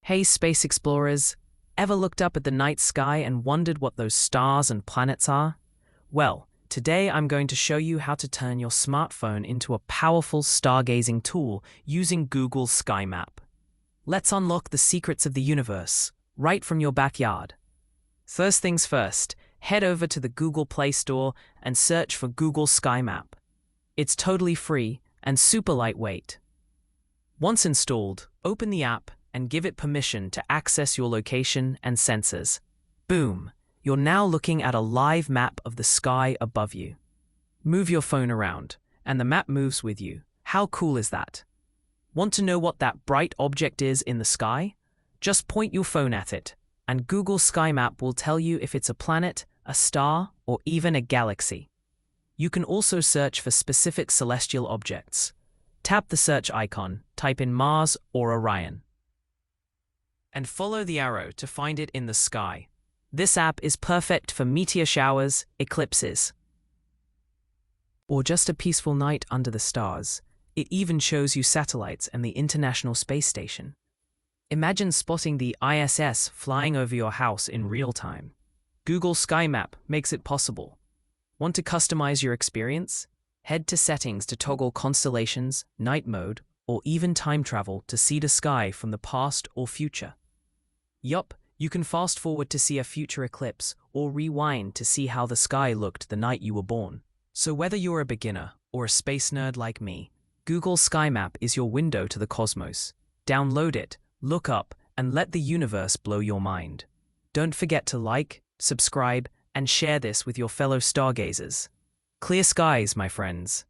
Hey, space explorers, ever looked up at the night sky and wondered what those stars and planets are? Well, today I'm going to show you how to turn your smartphone into a powerful stargazing tool using Google's Sky Map. Let's unlock the secrets of the universe, right from your backyard. First things first, head over to the Google Play Store and search for Google Sky Map. It's totally free and super lightweight. Once installed, open the app and give it permission to access your location and sensors. Boom! You're now looking at a live map of the sky above you. Move your phone around, and the map moves with you. How cool is that? Want to know what that bright object is in the sky? Just point your phone at it, and Google Sky Map will tell you if it's a planet, a star, or even a galaxy. You can also search for specific celestial objects. Tap the search icon, type in Mars or Orion, and follow the arrow to find it in the sky. This app is perfect for meteor showers, eclipses, or just a peaceful night under the stars. It even shows you satellites and the International Space Station. Imagine spotting the ISS flying over your house in real time. Google Sky Map makes it possible. Want to customize your experience? Head to settings to toggle constellations, night mode, or even time travel to see the sky from the past or future. Yup, you can fast forward to see a future eclipse or rewind to see how the sky looked the night you were born. So whether you're a beginner or a space nerd like me, Google Sky Map is your window to the cosmos. Download it, look up, and let the universe blow your mind. Don't forget to like, subscribe, and share this with your fellow stargazers. Clear skies, my friends.